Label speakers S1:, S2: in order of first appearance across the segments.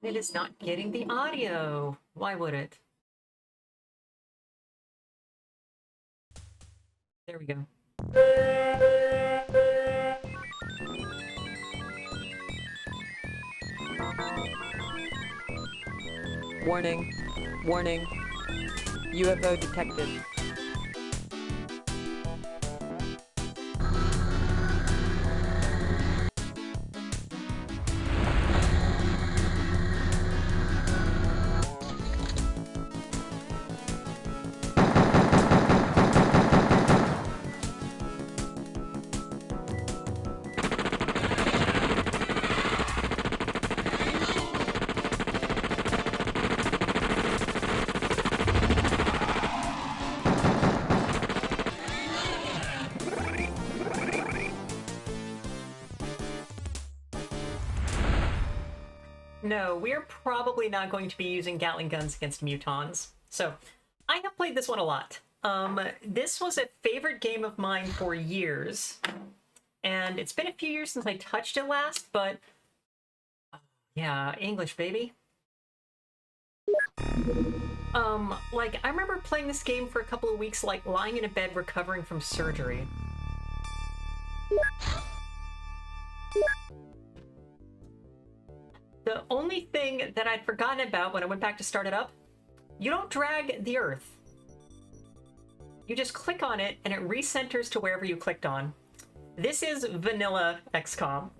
S1: It is not getting the audio. Why would it? There we go.
S2: Warning. Warning. UFO detected.
S1: No, we're probably not going to be using Gatling guns against mutons. So, I have played this one a lot. This was a favorite game of mine for years. And it's been a few years since I touched it last, but... yeah, English, baby. Like, I remember playing this game for a couple of weeks, like, lying in a bed recovering from surgery. The only thing that I'd forgotten about when I went back to start it up, you don't drag the Earth. You just click on it, and it recenters to wherever you clicked on. This is vanilla XCOM.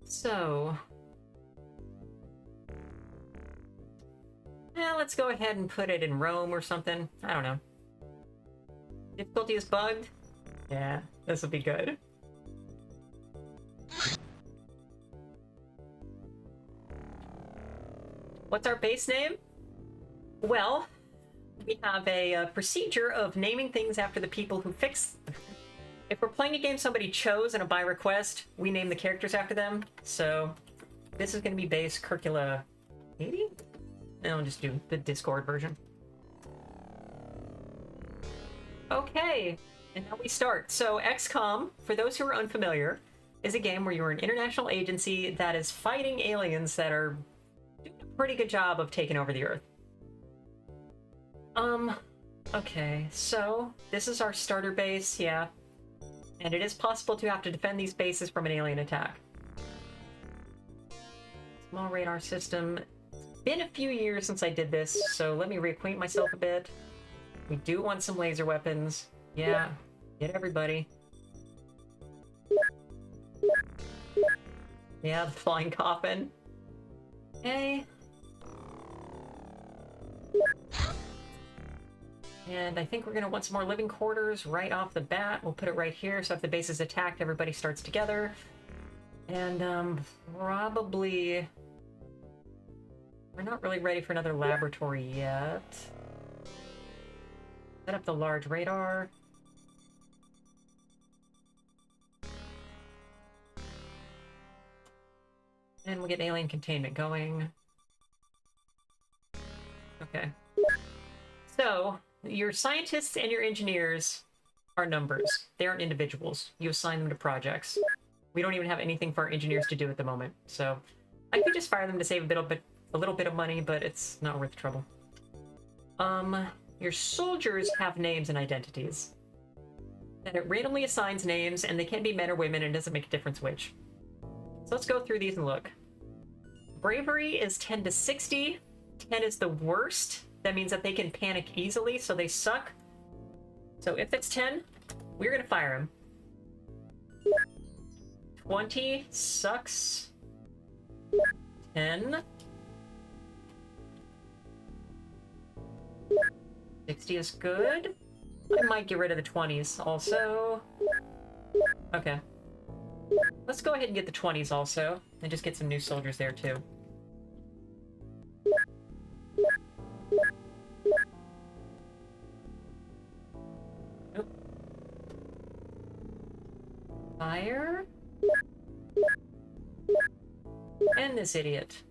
S1: So... yeah, let's go ahead and put it in Rome or something. I don't know. Difficulty is bugged? Yeah, this will be good. What's our base name? Well, we have a procedure of naming things after the people who fix... If we're playing a game somebody chose and a by request, we name the characters after them. So, this is going to be base Kirkula 80? I'll just do the Discord version. Okay, and now we start. So XCOM, for those who are unfamiliar, is a game where you're an international agency that is fighting aliens that are doing a pretty good job of taking over the Earth. Okay, so this is our starter base, yeah. And it is possible to have to defend these bases from an alien attack. Small radar system. Been a few years since I did this, so let me reacquaint myself a bit. We do want some laser weapons. Yeah, get everybody. Yeah, the flying coffin. Okay. And I think we're gonna want some more living quarters right off the bat. We'll put it right here, so if the base is attacked, everybody starts together. And, probably... we're not really ready for another laboratory yet. Set up the large radar. And we'll get alien containment going. Okay. So, your scientists and your engineers are numbers. They aren't individuals. You assign them to projects. We don't even have anything for our engineers to do at the moment, so I could just fire them to save a little bit of money, but it's not worth the trouble. Your soldiers have names and identities. And it randomly assigns names, and they can be men or women, and it doesn't make a difference which. So let's go through these and look. Bravery is 10 to 60. 10 is the worst. That means that they can panic easily, so they suck. So if it's 10, we're gonna fire him. 20 sucks. 10. 60 is good. I might get rid of the 20s also. Okay. Let's go ahead and get the 20s also, and just get some new soldiers there too. Nope. Fire. And this idiot.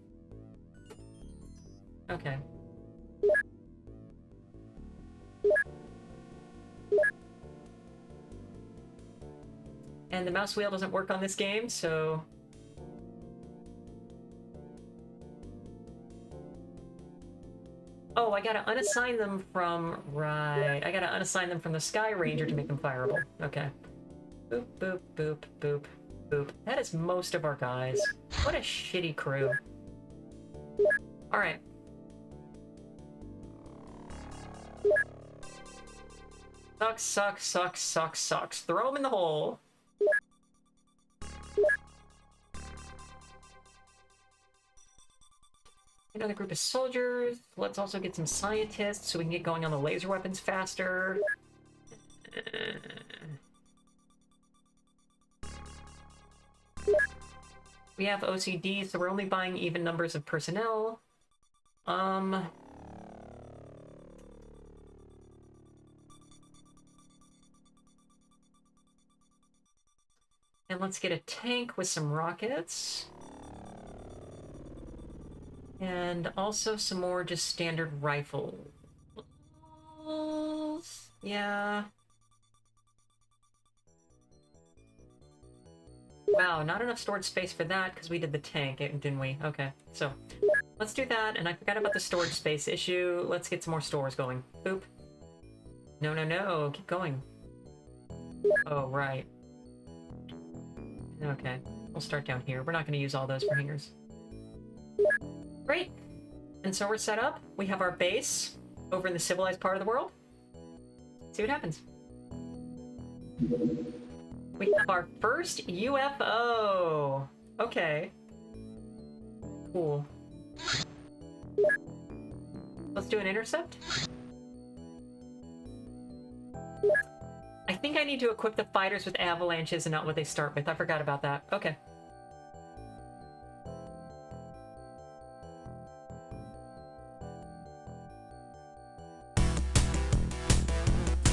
S1: And the mouse wheel doesn't work on this game, so... Oh, I gotta unassign them from... Right. I gotta unassign them from the Sky Ranger to make them fireable. Okay. Boop, boop, boop, boop, boop. That is most of our guys. What a shitty crew. Alright. Sucks, sucks, sucks, sucks, sucks. Throw them in the hole. Another group of soldiers. Let's also get some scientists so we can get going on the laser weapons faster. We have OCD, so we're only buying even numbers of personnel. And let's get a tank with some rockets. And also some more just standard rifles. Yeah. Wow, not enough storage space for that because we did the tank, didn't we? Okay, so let's do that. And I forgot about the storage space issue. Let's get some more stores going. Boop. No, no, no. Keep going. Oh, right. Okay, we'll start down here. We're not going to use all those for hangars. Great. And so we're set up. We have our base over in the civilized part of the world. See what happens. We have our first UFO. Okay. Cool. Let's do an intercept. I think I need to equip the fighters with avalanches and not what they start with. I forgot about that. Okay.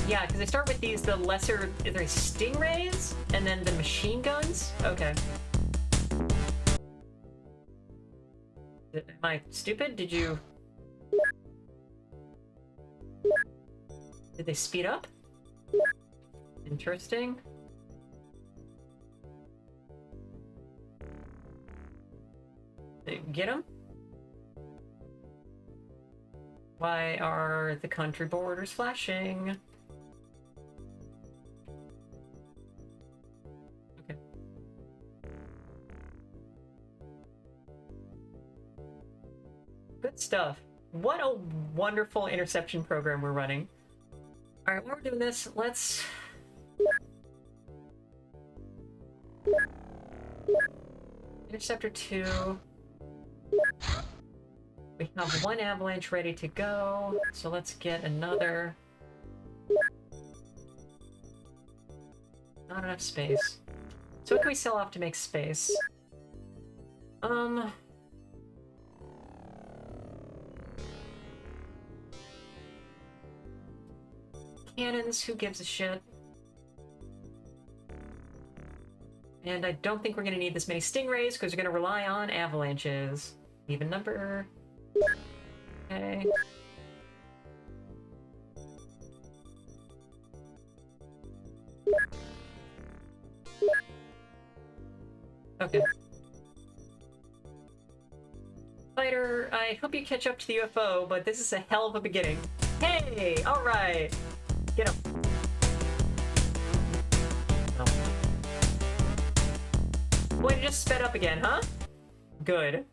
S1: Yeah, because they start with these, the lesser, they're stingrays, and then the machine guns? Okay. Am I stupid? Did they speed up? Interesting. Get them? Why are the country borders flashing? Okay. Good stuff. What a wonderful interception program we're running. Alright, while we're doing this, let's... Interceptor 2. We have one avalanche ready to go, so let's get another. Not enough space. So what can we sell off to make space? Cannons, who gives a shit? And I don't think we're going to need this many stingrays because we're going to rely on avalanches. Even number. Okay. Okay. Fighter, I hope you catch up to the UFO, but this is a hell of a beginning. Hey! Alright! Get him. Oh. Boy, it just sped up again, huh? Good.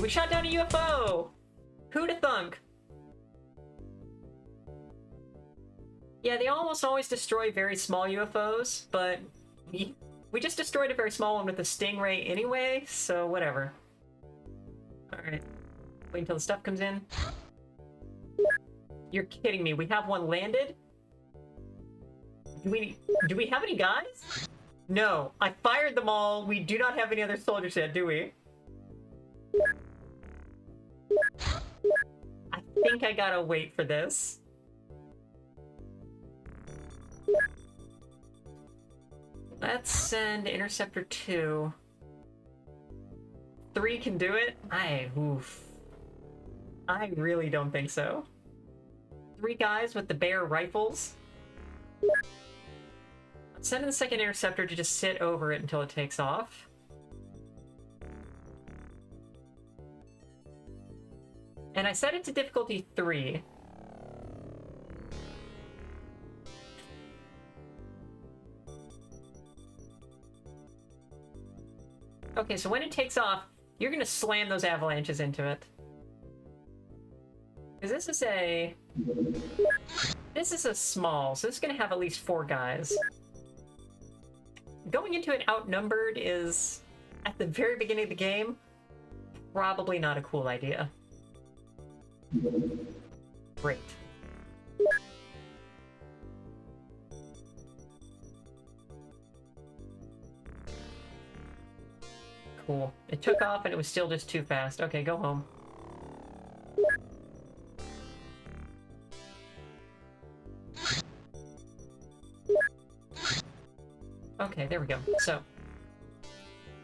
S1: We shot down a UFO! Who'da thunk? Yeah, they almost always destroy very small UFOs, but we just destroyed a very small one with a stingray anyway, so whatever. Alright. Wait until the stuff comes in. You're kidding me, we have one landed? Do we have any guys? No, I fired them all. We do not have any other soldiers yet, do we? I think I gotta wait for this. Let's send Interceptor 2. 3 can do it? Oof. I really don't think so. 3 guys with the bear rifles. Send in the second interceptor to just sit over it until it takes off. And I set it to difficulty 3. Okay, so when it takes off, you're gonna slam those avalanches into it. Because this is a small, so this is gonna have at least 4 guys. Going into it outnumbered is, at the very beginning of the game, probably not a cool idea. Great. Cool. It took off and it was still just too fast. Okay, go home. Okay, there we go. So,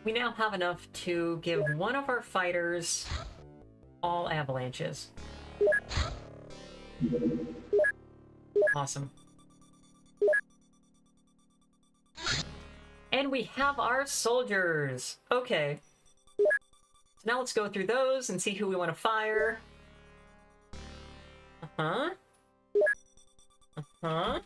S1: we now have enough to give one of our fighters all avalanches. Awesome. And we have our soldiers! Okay. So now let's go through those and see who we want to fire. Uh-huh. Uh-huh.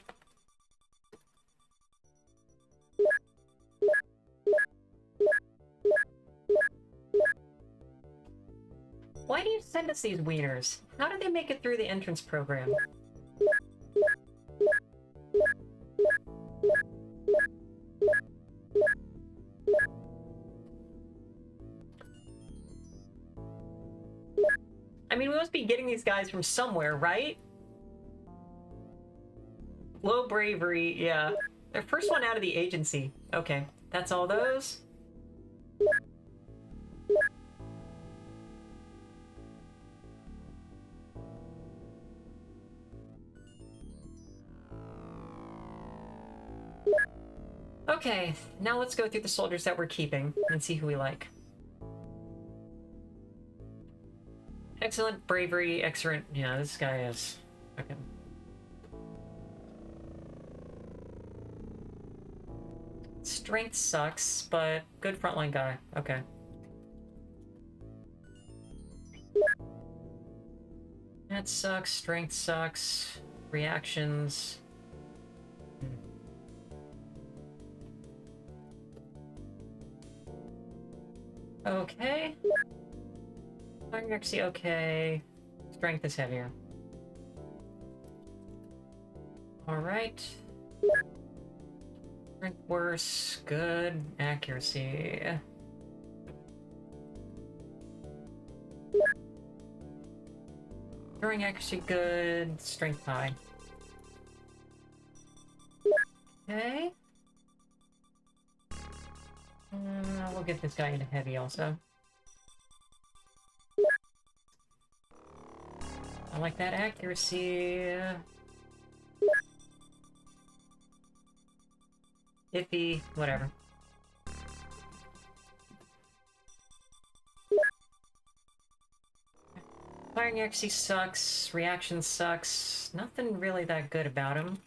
S1: Why do you send us these wieners? How did they make it through the entrance program? I mean, we must be getting these guys from somewhere, right? Low bravery, yeah. They're first one out of the agency. Okay, that's all those. Okay, now let's go through the soldiers that we're keeping and see who we like. Excellent, bravery, excellent. Yeah, this guy is. Okay. Strength sucks, but good frontline guy. Okay. That sucks, strength sucks, reactions. Okay. I'm actually okay. Strength is heavier. Alright. Strength worse. Good. Accuracy. Throwing accuracy good. Strength high. Okay. We'll get this guy into heavy also. I like that accuracy. Iffy, whatever. Firing accuracy sucks, reaction sucks. Nothing really that good about him.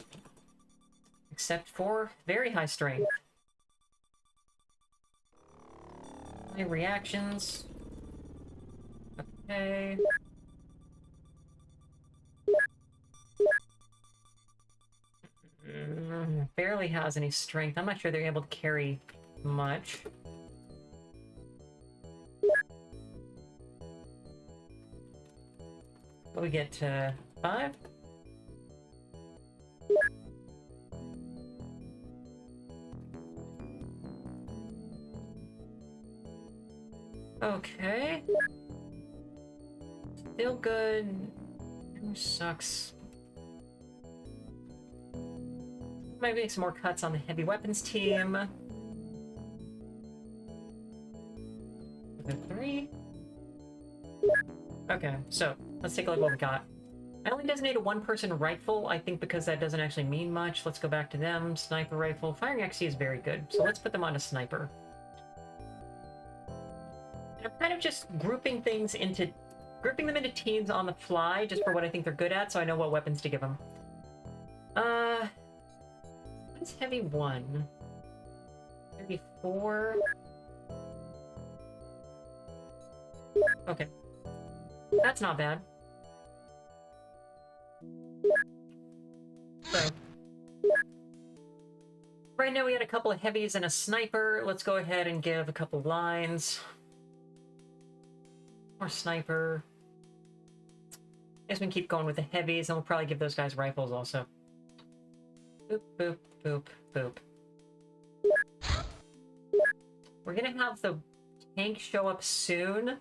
S1: Except for very high strength. High reactions. Okay. Barely has any strength. I'm not sure they're able to carry much. What we get to 5? Okay. Still good. Who sucks? Might make some more cuts on the heavy weapons team. 3. Okay, so let's take a look at what we got. I only designated one-person rifle, I think because that doesn't actually mean much. Let's go back to them. Sniper rifle. Firing XC is very good, so let's put them on a sniper. And I'm kind of just grouping them into teams on the fly, just for what I think they're good at, so I know what weapons to give them. What's heavy 1? Heavy 4? Okay. That's not bad. So, right now we had a couple of heavies and a sniper. Let's go ahead and give a couple lines. More sniper. Guess we can keep going with the heavies, and we'll probably give those guys rifles also. Boop, boop, boop, boop. We're gonna have the tank show up soon,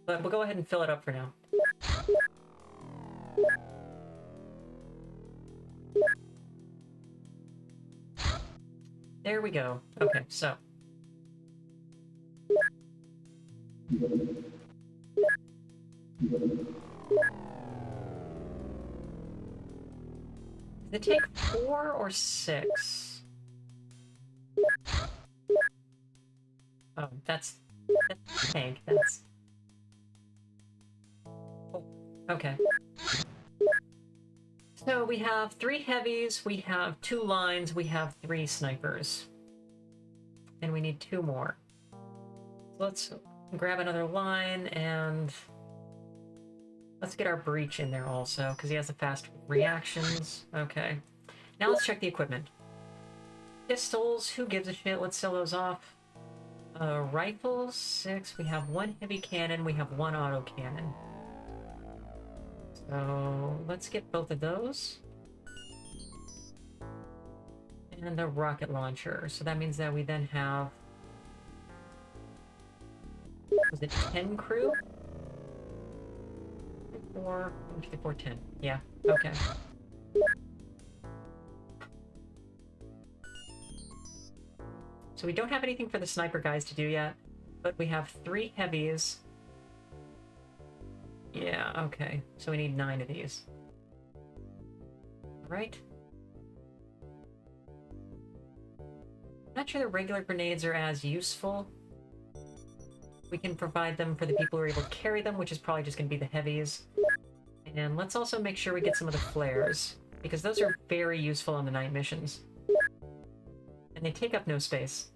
S1: but we'll go ahead and fill it up for now. There we go. Okay, so. Does it take 4 or 6? Oh, that's tank. That's... Oh, okay. So we have 3 heavies, we have 2 lines, we have 3 snipers. And we need 2 more. So let's grab another line and let's get our breach in there also, because he has the fast reactions. Okay. Now let's check the equipment. Pistols, who gives a shit? Let's sell those off. Rifles, 6. We have 1 heavy cannon, we have 1 auto cannon. So let's get both of those. And a rocket launcher. So that means that we then have... Was it 10 crew? 4, 10. Yeah, okay. So we don't have anything for the sniper guys to do yet, but we have 3 heavies. Yeah, okay. So we need 9 of these. Right? Not sure the regular grenades are as useful. We can provide them for the people who are able to carry them, which is probably just going to be the heavies. And let's also make sure we get some of the flares, because those are very useful on the night missions. And they take up no space.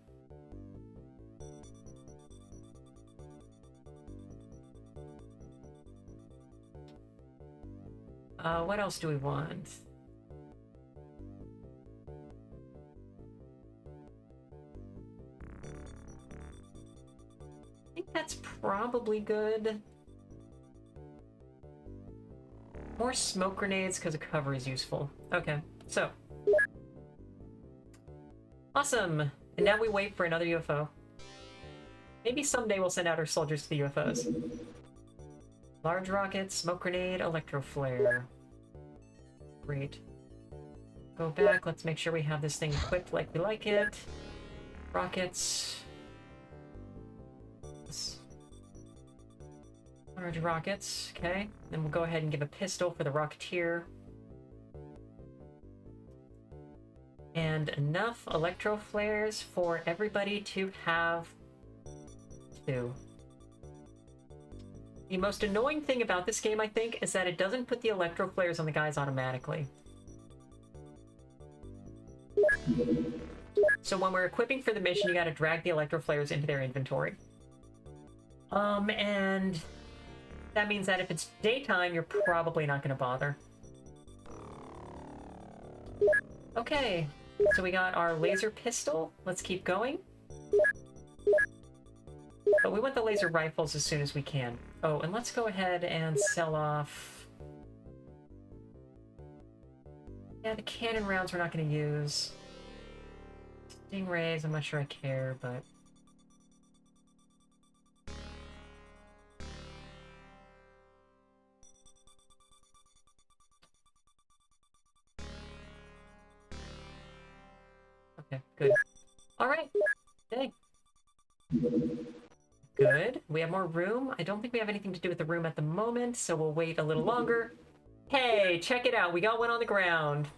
S1: What else do we want? I think that's probably good. More smoke grenades because a cover is useful. Okay, so. Awesome! And now we wait for another UFO. Maybe someday we'll send out our soldiers to the UFOs. Large rocket, smoke grenade, electro flare. Great. Go back, let's make sure we have this thing equipped like we like it. Rockets. Large rockets, okay. Then we'll go ahead and give a pistol for the Rocketeer. And enough electro flares for everybody to have 2. The most annoying thing about this game, I think, is that it doesn't put the electro flares on the guys automatically. So when we're equipping for the mission, you gotta drag the electro flares into their inventory. And that means that if it's daytime, you're probably not gonna bother. Okay, so we got our laser pistol. Let's keep going. But we want the laser rifles as soon as we can. Oh, and let's go ahead and sell off... Yeah, the cannon rounds we're not going to use. Stingrays, I'm not sure I care, but... Okay, good. Alright, okay. Good. We have more room. I don't think we have anything to do with the room at the moment, so we'll wait a little longer. Hey, check it out. We got one on the ground.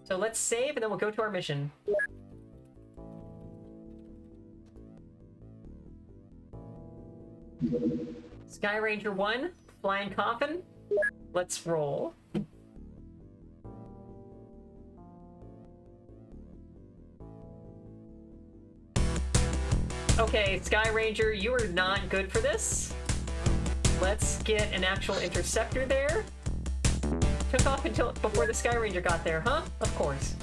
S1: So let's save, and then we'll go to our mission. Sky Ranger 1, Flying Coffin. Let's roll. Okay, Sky Ranger, you are not good for this. Let's get an actual interceptor there. Took off until before the Sky Ranger got there, huh? Of course.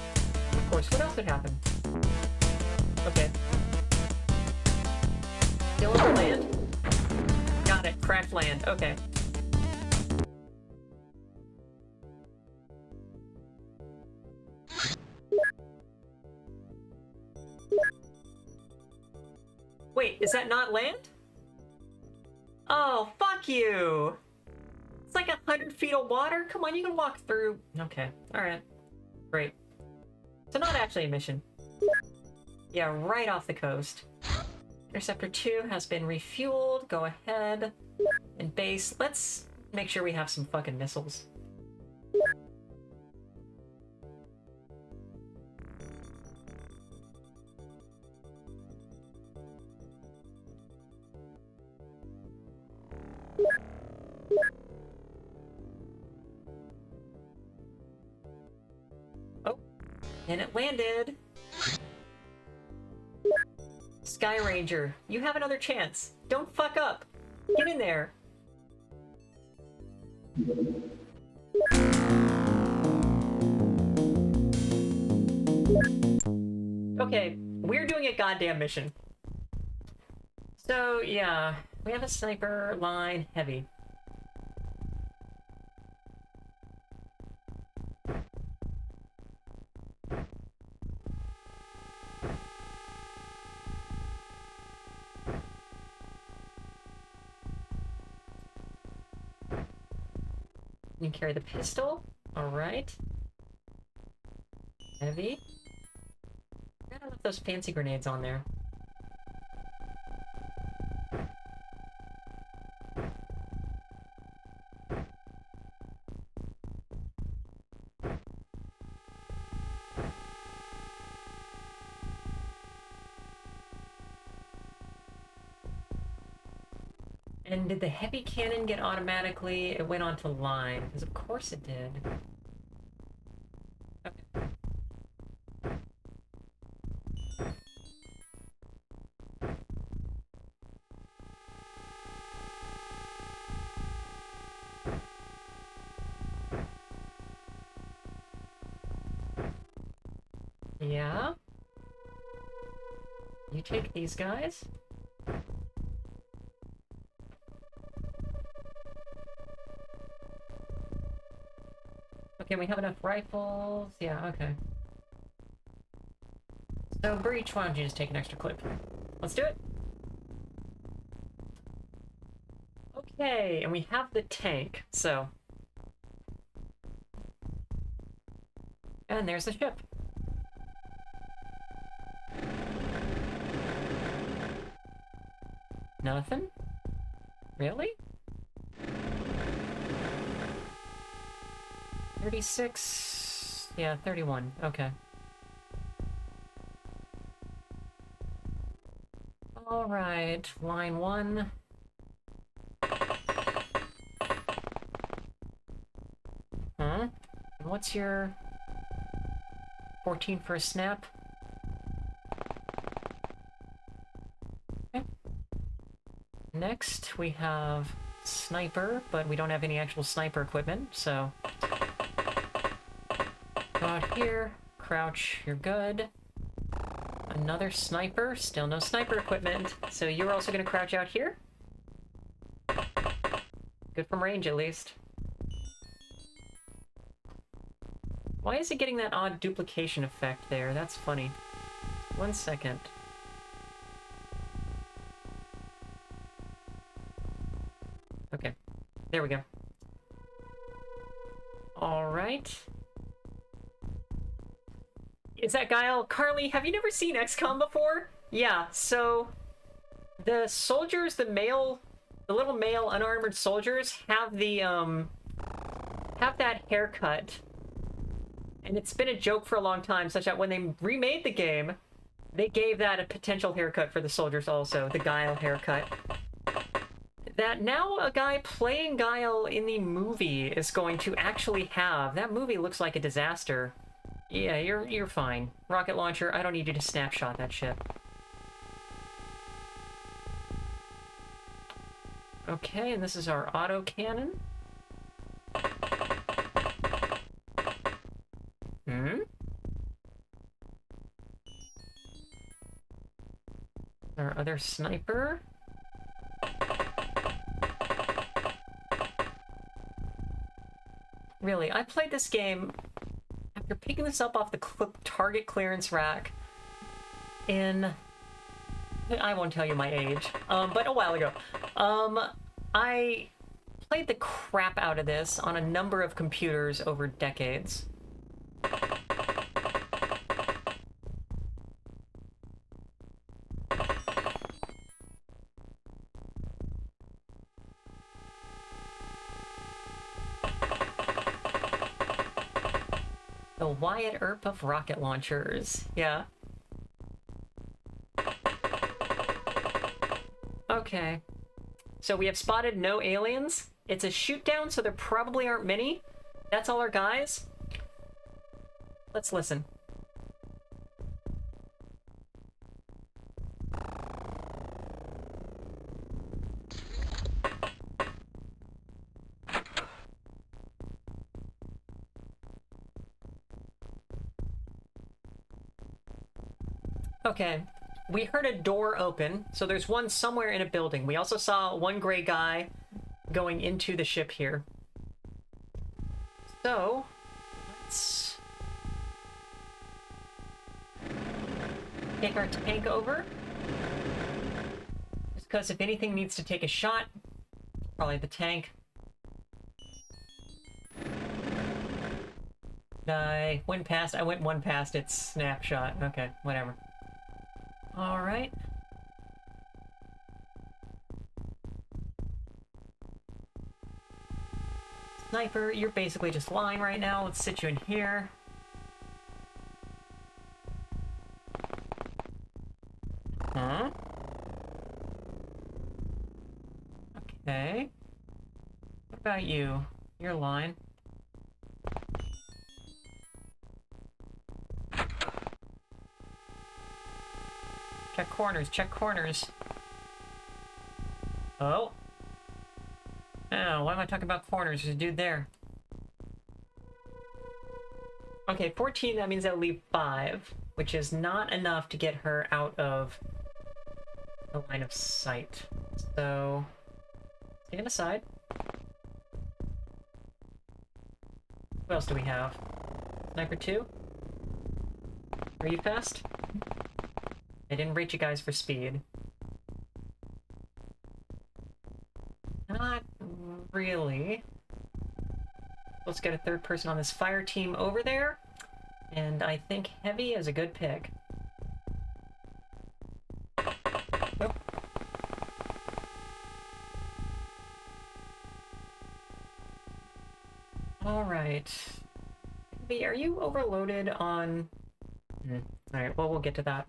S1: Of course. What else would happen? Okay. Still on land? Got it. Crash land. Okay. Wait, is that not land? Oh, fuck you! It's like 100 feet of water? Come on, you can walk through. Okay, alright. Great. So not actually a mission. Yeah, right off the coast. Interceptor 2 has been refueled. Go ahead. And base. Let's make sure we have some fucking missiles. And it landed. Sky Ranger, you have another chance. Don't fuck up. Get in there. Okay, we're doing a goddamn mission. So, yeah, we have a sniper line heavy. You can carry the pistol. Alright. Heavy. Gotta put those fancy grenades on there. And did the heavy cannon get automatically? It went onto line, because of course it did. Okay. Yeah. You take these guys. Okay, we have enough rifles. Yeah, okay. So, Breach, why don't you just take an extra clip? Let's do it! Okay, and we have the tank, so... And there's the ship. Nothing? Really? 36... Yeah, 31. Okay. Alright, line 1. Huh? What's your... 14 for a snap? Okay. Next, we have sniper, but we don't have any actual sniper equipment, so... Go out here, crouch, you're good. Another sniper, still no sniper equipment, so you're also gonna crouch out here? Good from range, at least. Why is it getting that odd duplication effect there? That's funny. 1 second. Okay, there we go. Alright. Is that Guile? Carly, have you never seen XCOM before? Yeah, so the soldiers, the little male unarmored soldiers have have that haircut. And it's been a joke for a long time, such that when they remade the game, they gave that a potential haircut for the soldiers also, the Guile haircut. That now a guy playing Guile in the movie is going to actually have. That movie looks like a disaster. Yeah, you're fine. Rocket launcher, I don't need you to snapshot that shit. Okay, and this is our auto cannon. Our other sniper. Really, I played this game after picking this up off the Target clearance rack in... I won't tell you my age, but a while ago. I played the crap out of this on a number of computers over decades. The Wyatt Earp of rocket launchers. Yeah. Okay. So we have spotted no aliens. It's a shoot down, so there probably aren't many. That's all our guys. Let's listen. Okay, we heard a door open, so there's one somewhere in a building. We also saw one gray guy going into the ship here. So, let's take our tank over. Just because if anything needs to take a shot, probably the tank. I went past, I went one past its snapshot. Okay, whatever. All right. Sniper, you're basically just lying right now. Let's sit you in here. Huh? Okay. What about you? You're lying. Check corners, check corners. Oh. Oh, why am I talking about corners? There's a dude there. Okay, 14, that means I'll leave 5, which is not enough to get her out of the line of sight. So, stand aside. Who else do we have? Sniper 2? Are you fast? I didn't rate you guys for speed. Not really. Let's get a third person on this fire team over there. And I think Heavy is a good pick. Nope. Alright. Heavy, are you overloaded on... Alright, well, we'll get to that.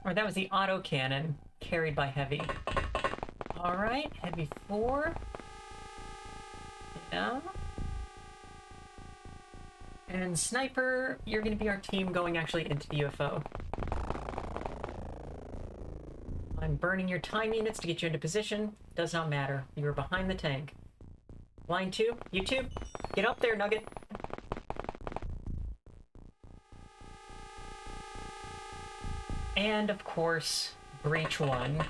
S1: Or that was the autocannon carried by Heavy. Alright, Heavy 4. Yeah. And Sniper, you're gonna be our team going actually into the UFO. I'm burning your time units to get you into position. Does not matter. You're behind the tank. Line 2, you two, get up there, Nugget. And of course, Breach 1.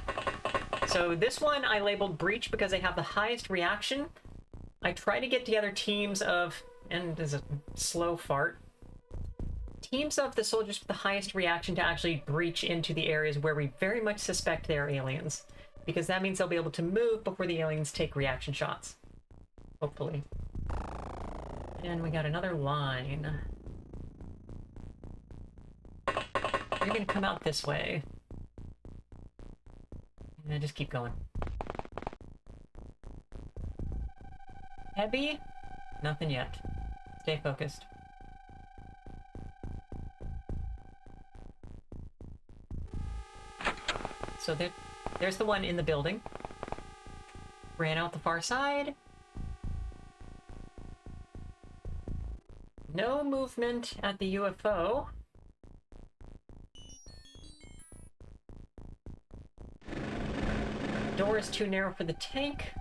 S1: So this one I labeled Breach because they have the highest reaction. I try to get together teams of, and there's a slow fart, teams of the soldiers with the highest reaction to actually breach into the areas where we very much suspect they are aliens. because that means they'll be able to move before the aliens take reaction shots. Hopefully. And we got another line. You're gonna come out this way. And then just keep going. Heavy? Nothing yet. Stay focused. So there's the one in the building. Ran out the far side. No movement at the UFO. Door is too narrow for the tank.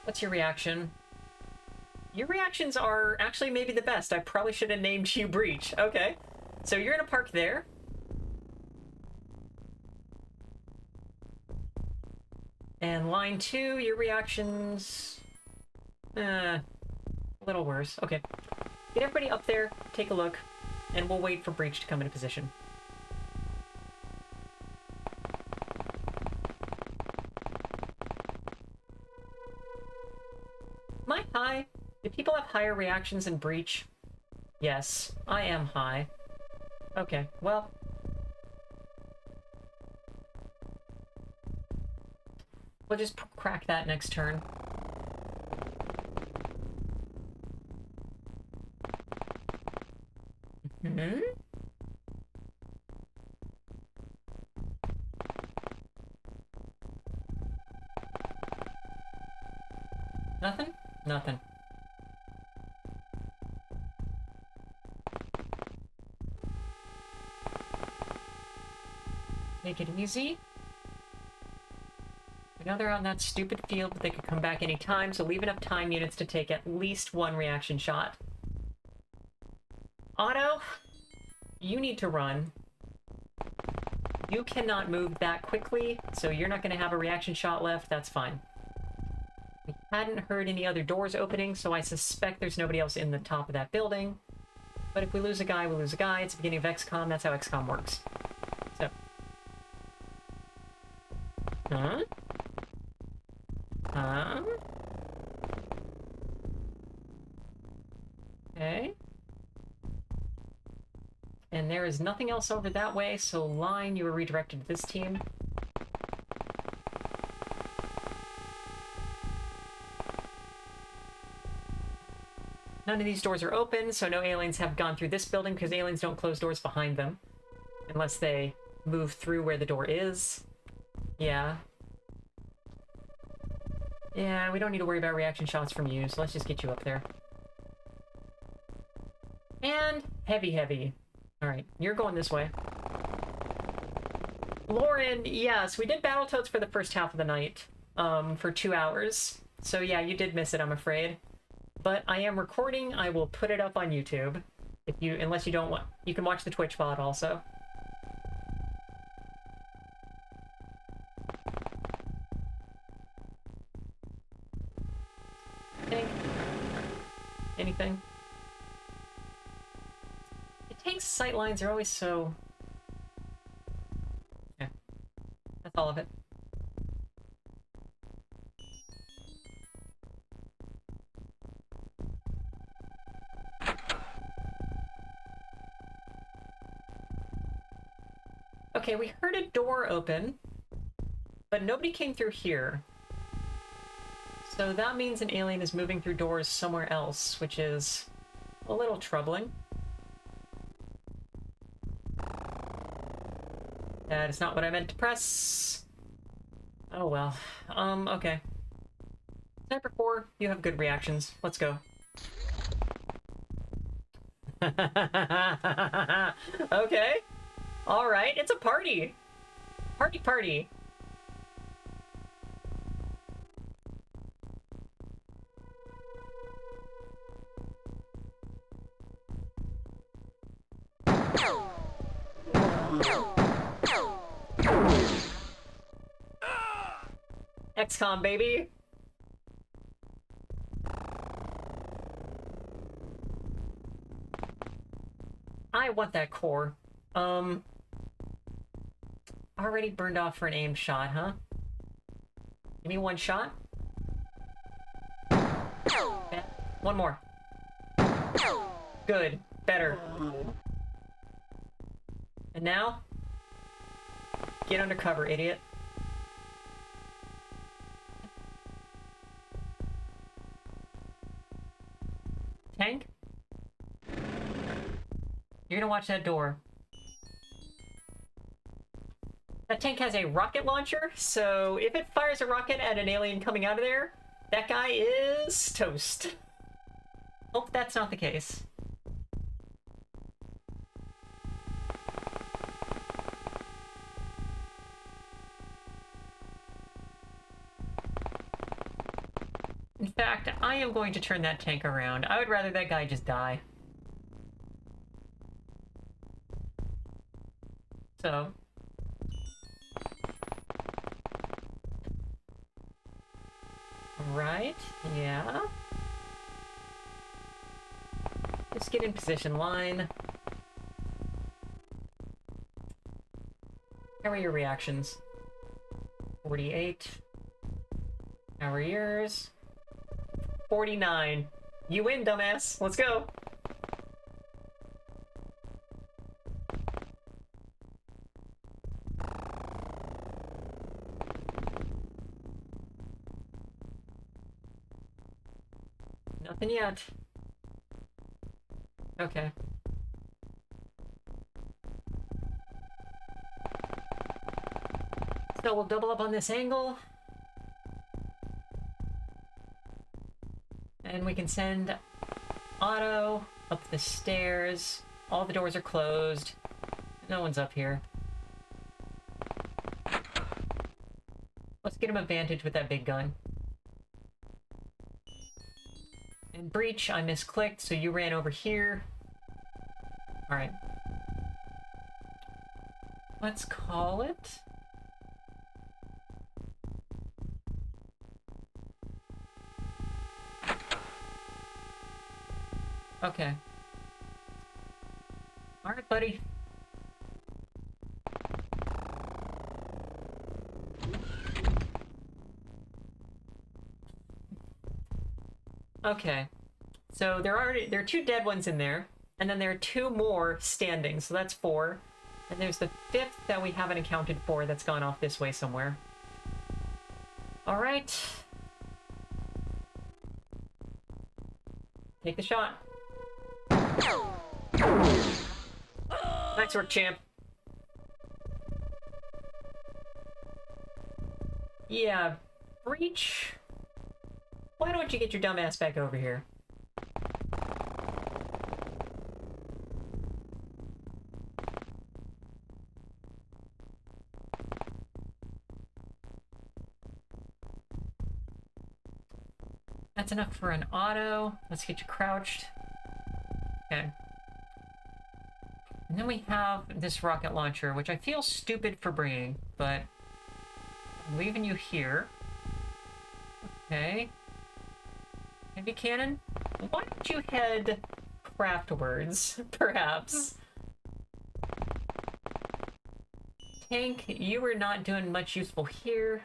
S1: What's your reaction? Your reactions are actually maybe the best. I probably should have named you Breach. Okay. So you're gonna park there. And line 2, your reactions... a little worse. Okay. Get everybody up there, take a look, and we'll wait for Breach to come into position. Am I high? Do people have higher reactions in Breach? Yes, I am high. Okay, well... we'll just crack that next turn. Mm-hmm. Nothing? Nothing. Take it easy. I know they're on that stupid field, but they could come back any time, so leave enough time units to take at least one reaction shot. Otto, you need to run. You cannot move that quickly, so you're not going to have a reaction shot left. That's fine. We hadn't heard any other doors opening, so I suspect there's nobody else in the top of that building. But if we lose a guy, we lose a guy. It's the beginning of XCOM. That's how XCOM works. So. Huh? Huh? Okay. And there is nothing else over that way, so line, you were redirected to this team. None of these doors are open, so no aliens have gone through this building, because aliens don't close doors behind them. Unless they move through where the door is. Yeah. Yeah, we don't need to worry about reaction shots from you, so let's just get you up there. And heavy. Alright, you're going this way. Lauren, yes, we did Battletoads for the first half of the night, for 2 hours. So yeah, you did miss it, I'm afraid. But I am recording, I will put it up on YouTube. If you, unless you don't want, you can watch the Twitch VOD also. Anything? The tank's sight lines are always so... Yeah. That's all of it. Okay, we heard a door open, but nobody came through here. So that means an alien is moving through doors somewhere else, which is a little troubling. That is not what I meant to press. Oh well. Okay. Sniper 4, you have good reactions. Let's go. Okay. Alright, it's a party! Party! XCOM, baby! I want that core. Already burned off for an aimed shot, huh? Give me one shot. Yeah. One more. Good. Better. And now? Get under cover, idiot. Tank? You're gonna watch that door. That tank has a rocket launcher, so if it fires a rocket at an alien coming out of there, that guy is toast. Hope that's not the case. In fact, I am going to turn that tank around. I would rather that guy just die. So... Right, yeah. Let's get in position line. How are your reactions? 48. How are yours? 49. You win, dumbass. Let's go. Nothing yet. Okay. So we'll double up on this angle. And we can send Otto up the stairs. All the doors are closed. No one's up here. Let's get him a vantage with that big gun. And breach, I misclicked, so you ran over here. Alright. Let's call it... Okay. Alright, buddy. Okay. So there are 2 dead ones in there, and then there are 2 more standing, so that's 4. And there's the 5th that we haven't accounted for that's gone off this way somewhere. Alright. Take the shot. Nice work, champ. Yeah, breach. Why don't you get your dumb ass back over here? That's enough for an auto. Let's get you crouched. Okay. And then we have this rocket launcher, which I feel stupid for bringing, but I'm leaving you here. Okay. Heavy cannon? Why don't you head craftwards, perhaps? Tank, you were not doing much useful here.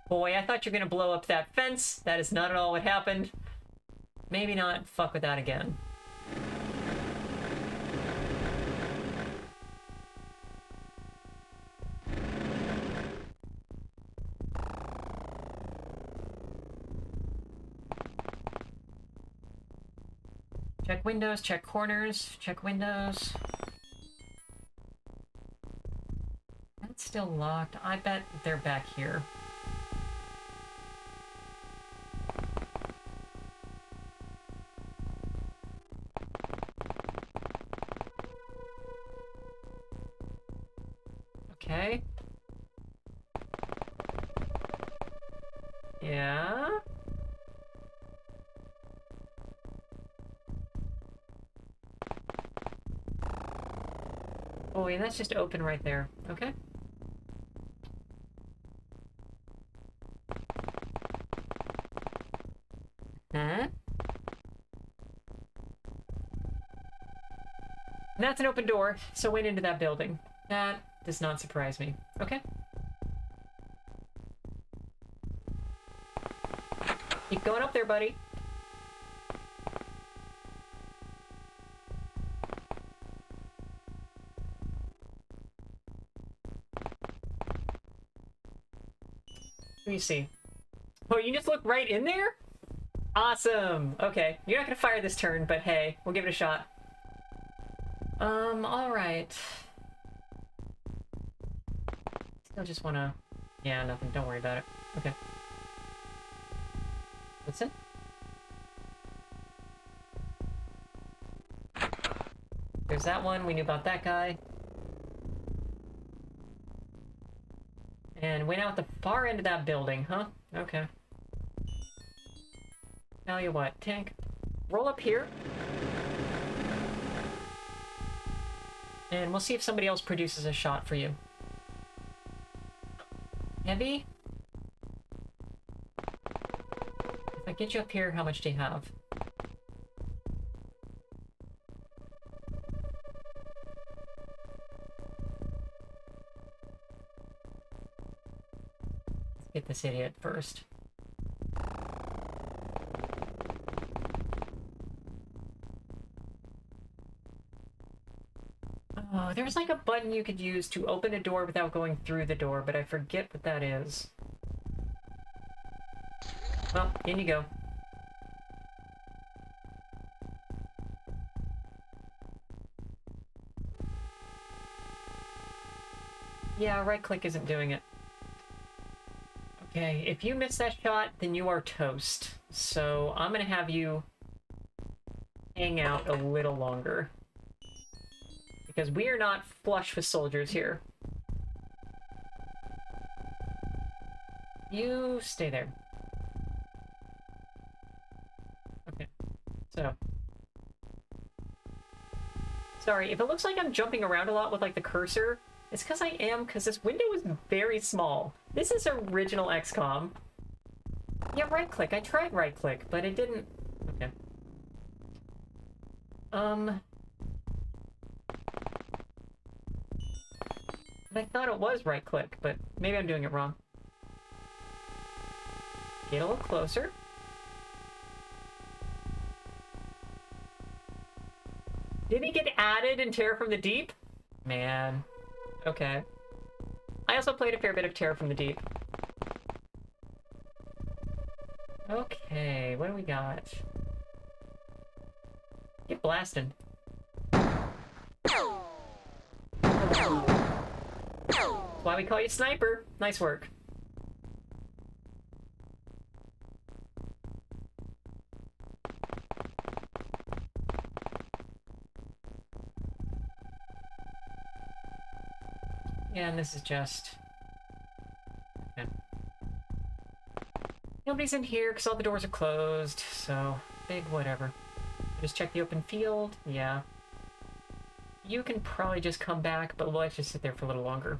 S1: Boy, I thought you were gonna blow up that fence. That is not at all what happened. Maybe not fuck with that again. Check windows, check corners, check windows. That's still locked. I bet they're back here. Okay. Yeah. Oh, and that's just open right there. Okay. Huh? And that's an open door, so went into that building. That does not surprise me. Okay. Keep going up there, buddy. Let me see. Oh, you just look right in there? Awesome. Okay. You're not gonna fire this turn, but hey, we'll give it a shot. Alright. Still just wanna... Yeah, nothing. Don't worry about it. Okay. Listen. There's that one. We knew about that guy. And went out the far end of that building, huh? Okay. Tell you what, tank. Roll up here. And we'll see if somebody else produces a shot for you. Heavy? If I get you up here, how much do you have? Let's get this idiot first. Oh, there's like a button you could use to open a door without going through the door, but I forget what that is. Well, in you go. Yeah, right click isn't doing it. Okay, if you miss that shot, then you are toast. So I'm gonna have you hang out a little longer. Because we are not flush with soldiers here. You stay there. Okay, so. Sorry, if it looks like I'm jumping around a lot with like the cursor, it's because I am, because this window is very small. This is original XCOM. Yeah, right click. I tried right click, but it didn't. Okay. I thought it was right click, but maybe I'm doing it wrong. Get a little closer. Did he get added in Terror from the Deep? Man. Okay. I also played a fair bit of Terror from the Deep. Okay, what do we got? Get blasting. That's why we call you Sniper. Nice work. Yeah, and this is just... Okay. Nobody's in here because all the doors are closed, so big whatever. Just check the open field. Yeah. You can probably just come back, but let's just sit there for a little longer.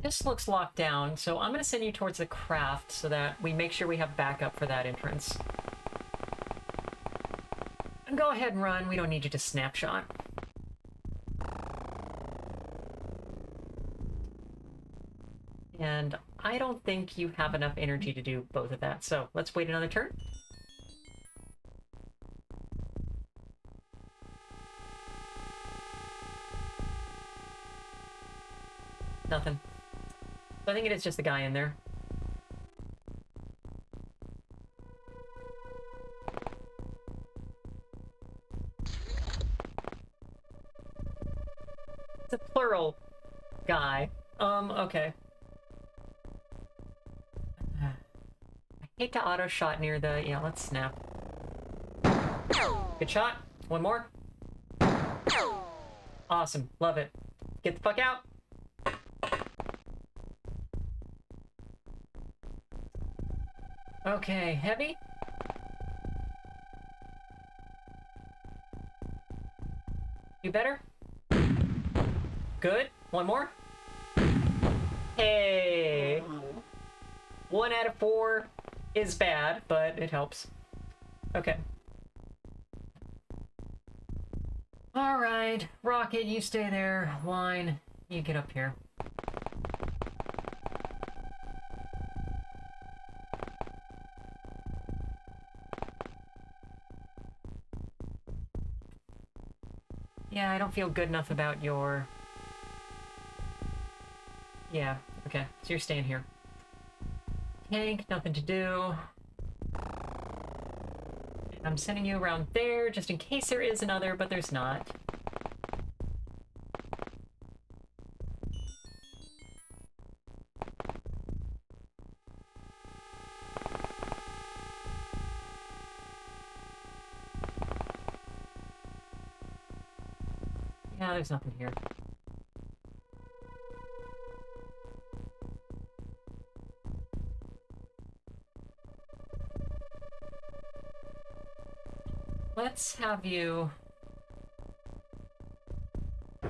S1: This looks locked down, so I'm going to send you towards the craft so that we make sure we have backup for that entrance. And go ahead and run. We don't need you to snapshot. And I don't think you have enough energy to do both of that, so let's wait another turn. Nothing. So I think it is just the guy in there. It's a plural guy. Okay. I hate to auto shot near the... Yeah, let's snap. Good shot. One more. Awesome. Love it. Get the fuck out. Okay, heavy. You better? Good. One more. Hey. 1 out of 4 is bad, but it helps. Okay. Alright. Rocket, you stay there. Line, you get up here. Yeah, I don't feel good enough about your... Yeah, okay. So you're staying here. Tank, nothing to do. I'm sending you around there, just in case there is another, but there's not. Yeah, there's nothing here. Let's have you... See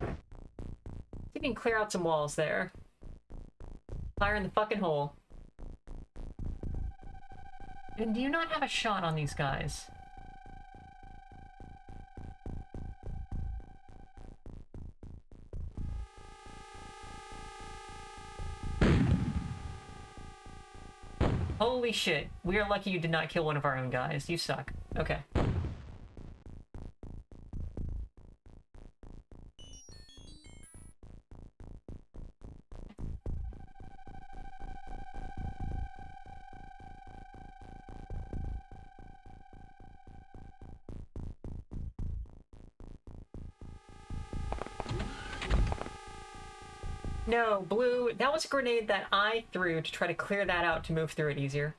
S1: if you can clear out some walls there. Fire in the fucking hole. And do you not have a shot on these guys? Holy shit. We are lucky you did not kill one of our own guys. You suck. Okay. No, Blue, that was a grenade that I threw to try to clear that out to move through it easier.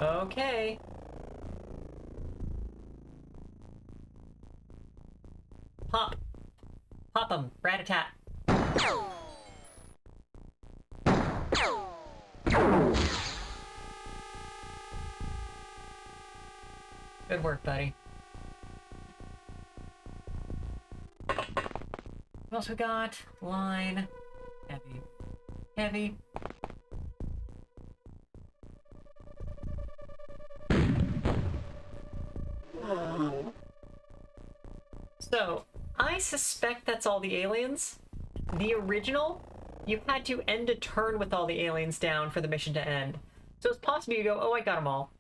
S1: Okay. Pop. Pop 'em. Rat-a-tat. Good work, buddy. We also got line, heavy, heavy. So, I suspect that's all the aliens. The original, you had to end a turn with all the aliens down for the mission to end. So it's possible you go, oh, I got them all.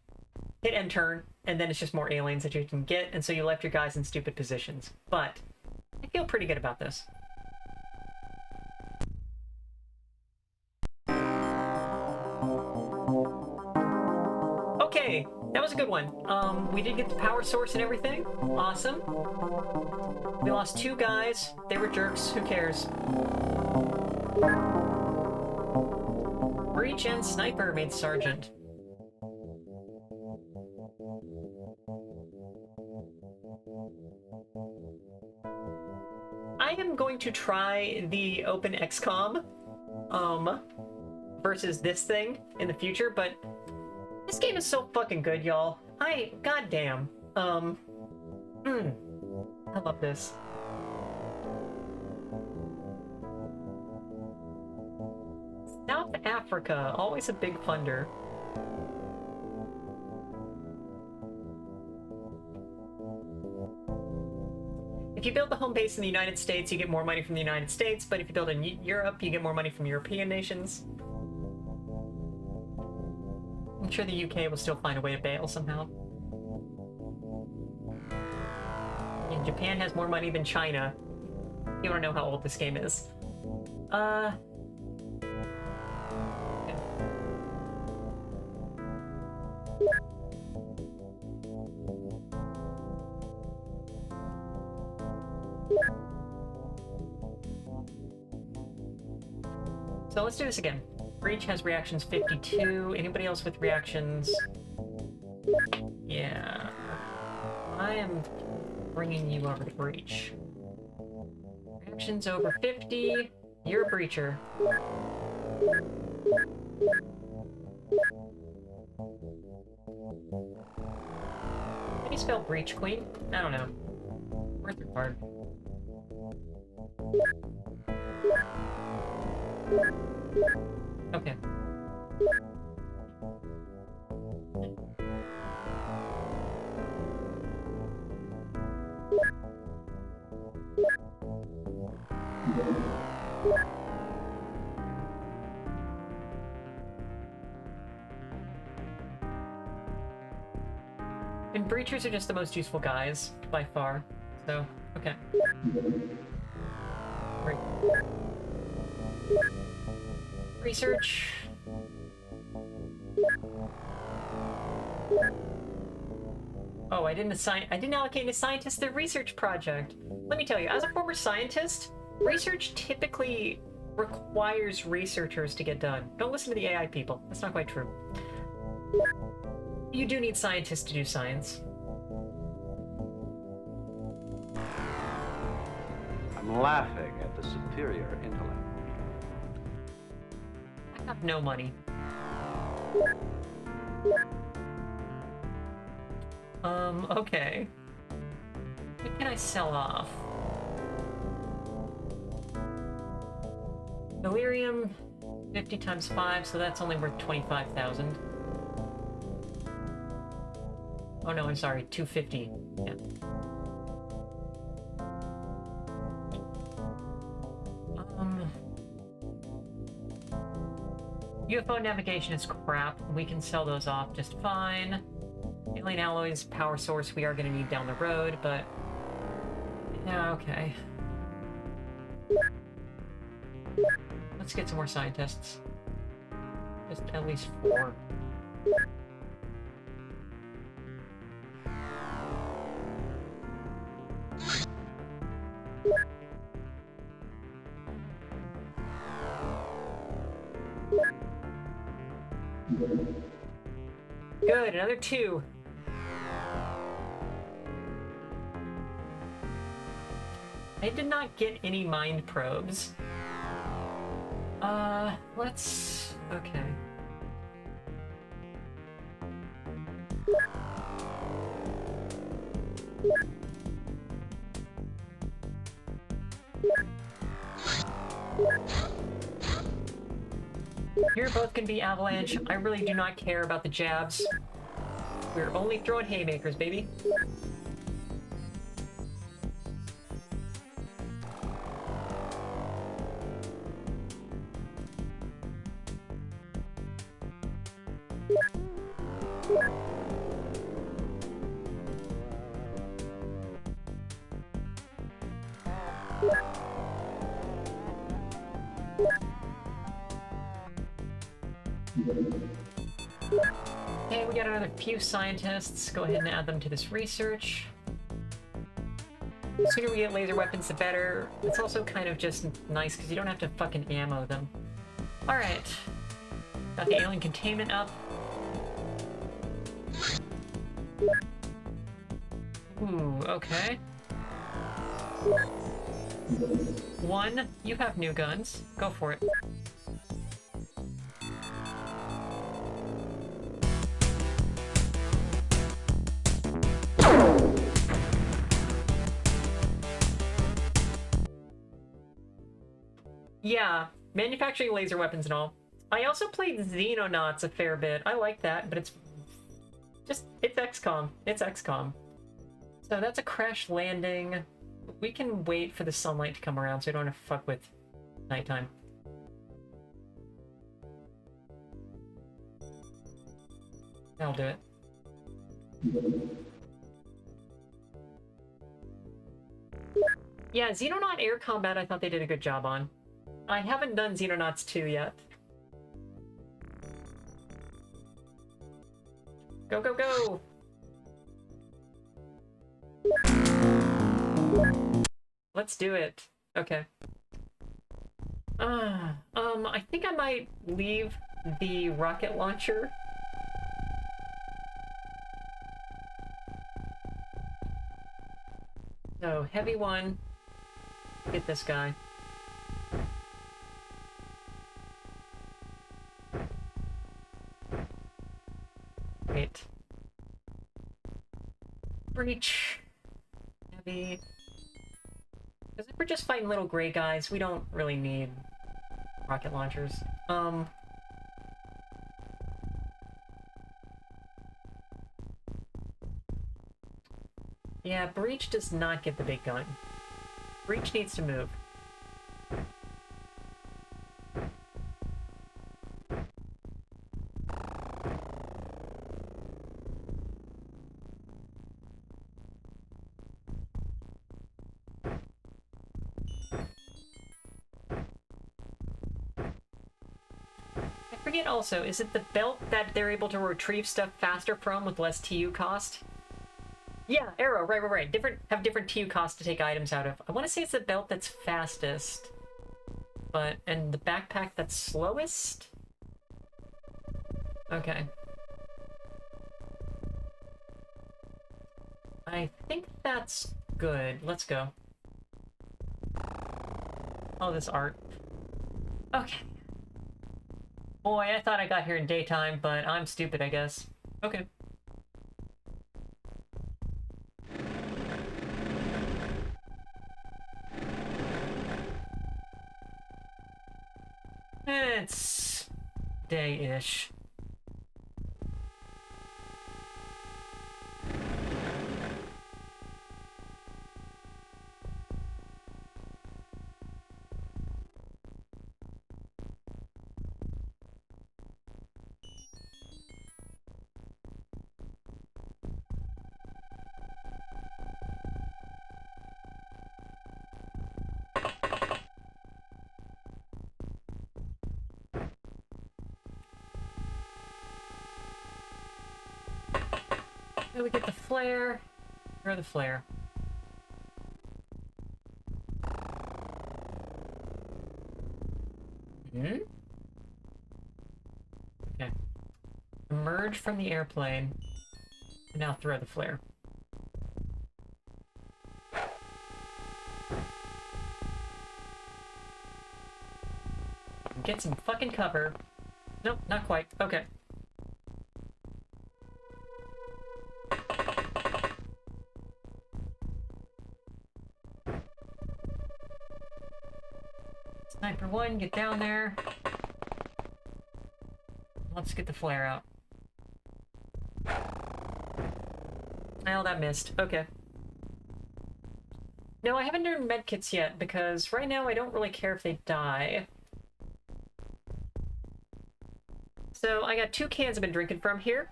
S1: Hit end turn, and then it's just more aliens that you can get, and so you left your guys in stupid positions. But I feel pretty good about this. Okay, that was a good one. We did get the power source and everything. Awesome. We lost 2 guys. They were jerks. Who cares? Breach and Sniper made Sergeant. I am going to try the OpenXcom, versus this thing in the future, but this game is so fucking good, y'all. Goddamn. I love this. South Africa, always a big funder. If you build the home base in the United States, you get more money from the United States, but if you build in Europe, you get more money from European nations. I'm sure the UK will still find a way to bail somehow. And Japan has more money than China. You wanna know how old this game is. So let's do this again. Breach has reactions 52. Anybody else with reactions? Yeah. I am bringing you over to Breach. Reactions over 50. You're a breacher. How do you spell breach, queen? I don't know. Worth your part. Okay. And breachers are just the most useful guys, by far. So, okay. Great. Research. Oh, I didn't allocate a scientist their research project. Let me tell you, as a former scientist, research typically requires researchers to get done. Don't listen to the AI people. That's not quite true. You do need scientists to do science.
S3: I'm laughing at the superior intellect.
S1: I have no money. Okay. What can I sell off? Delirium, 50 times 5, so that's only worth 25,000. Oh no, I'm sorry, 250. Yeah. UFO navigation is crap. We can sell those off just fine. Alien alloys, power source we are going to need down the road, but... yeah, okay. Let's get some more scientists. Just at least 4. Good, another 2. I did not get any mind probes. Let's... okay. You're both gonna be Avalanche. I really do not care about the jabs. We're only throwing haymakers, baby. Okay, we got another few scientists. Go ahead and add them to this research. The sooner we get laser weapons, the better. It's also kind of just nice because you don't have to fucking ammo them. Alright. Got the alien containment up. Ooh, okay. 1, you have new guns. Go for it. Yeah, manufacturing laser weapons and all. I also played Xenonauts a fair bit. I like that, but it's XCOM. It's XCOM. So that's a crash landing. We can wait for the sunlight to come around so we don't have to fuck with nighttime. That'll do it. Yeah, Xenonaut air combat I thought they did a good job on. I haven't done Xenonauts 2 yet. Go, go, go! Let's do it. Okay. I think I might leave the rocket launcher. So, heavy one. Get this guy. Breach. Heavy. Because if we're just fighting little gray guys, we don't really need rocket launchers. Yeah, Breach does not get the big gun. Breach needs to move. I forget also, is it the belt that they're able to retrieve stuff faster from with less TU cost? Yeah, arrow, right. Have different TU costs to take items out of. I want to say it's the belt that's fastest. And the backpack that's slowest? Okay. I think that's good. Let's go. Oh, this art. Okay. Boy, I thought I got here in daytime, but I'm stupid, I guess. Okay. It's day-ish. Then we get the flare. Throw the flare. Hmm? Okay. Emerge from the airplane. And now throw the flare. Get some fucking cover. Nope, not quite. Okay. Sniper 1, get down there. Let's get the flare out. Oh, that missed. Okay. No, I haven't done medkits yet, because right now I don't really care if they die. So I got 2 cans I've been drinking from here.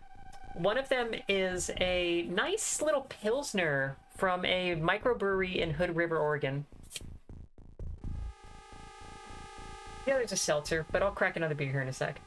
S1: One of them is a nice little Pilsner from a microbrewery in Hood River, Oregon. The other's a seltzer, but I'll crack another beer here in a sec.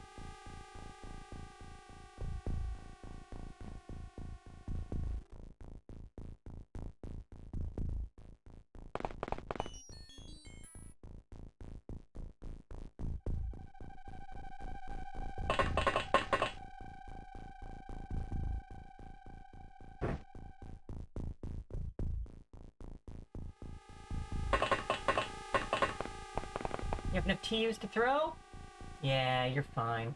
S1: You have enough TUs to throw? Yeah, you're fine.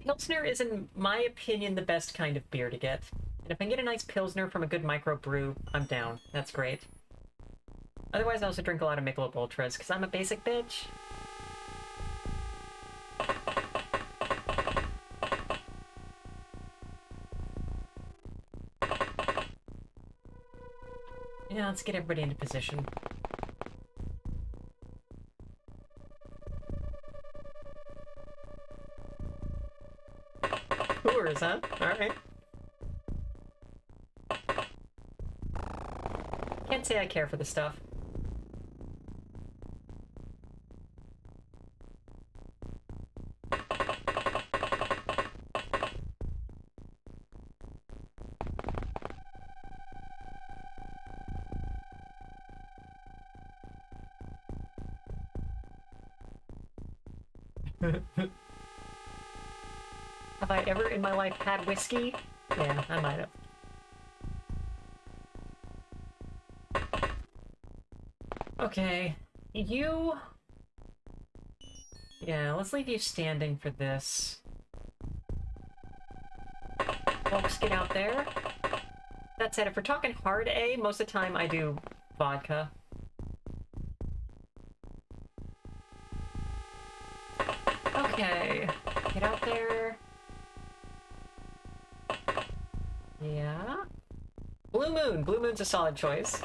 S1: Pilsner is, in my opinion, the best kind of beer to get. And if I can get a nice Pilsner from a good microbrew, I'm down. That's great. Otherwise, I also drink a lot of Michelob Ultras, because I'm a basic bitch. Yeah, let's get everybody into position. Tours, huh? Alright. Can't say I care for the stuff. Have I ever in my life had whiskey? Yeah, I might have. Okay, you... Yeah, let's leave you standing for this. Just get out there. That said, if we're talking hard A, most of the time I do vodka. Okay, get out there. Yeah. Blue Moon. Blue Moon's a solid choice.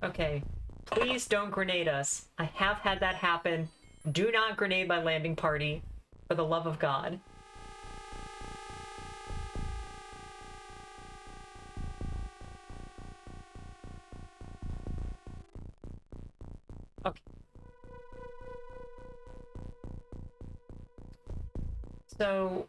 S1: Okay. Please don't grenade us. I have had that happen. Do not grenade my landing party. For the love of God. Okay. So,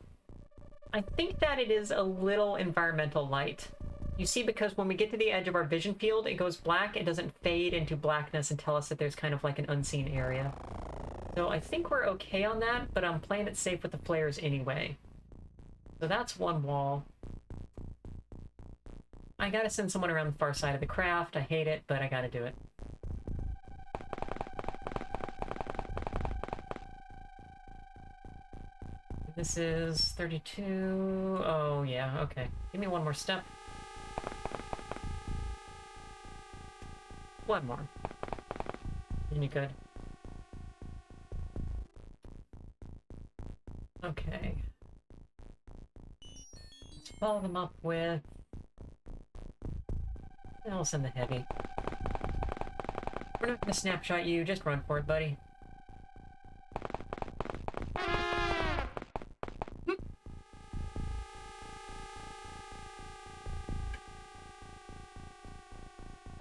S1: I think that it is a little environmental light. You see, because when we get to the edge of our vision field, it goes black. It doesn't fade into blackness and tell us that there's kind of like an unseen area. So I think we're okay on that, but I'm playing it safe with the flares anyway. So that's one wall. I gotta send someone around the far side of the craft. I hate it, but I gotta do it. This is 32. Oh, yeah, okay. Give me one more step. One more. Then you're good. Okay. Let's follow them up with... I'll send the heavy. We're not gonna snapshot you, just run for it, buddy.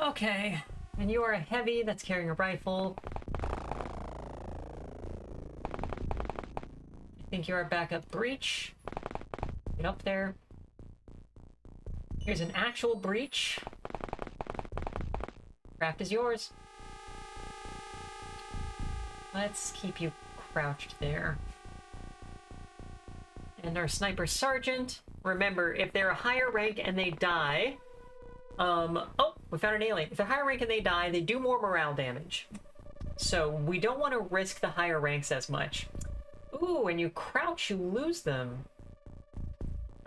S1: Okay, and you are a heavy that's carrying a rifle. I think you're a backup breach. Get up there. Here's an actual breach. Craft is yours. Let's keep you crouched there. And our sniper sergeant. Remember, if they're a higher rank and they die... oh, we found an alien. If they're higher rank and they die, they do more morale damage. So we don't want to risk the higher ranks as much. Ooh, and you crouch, you lose them.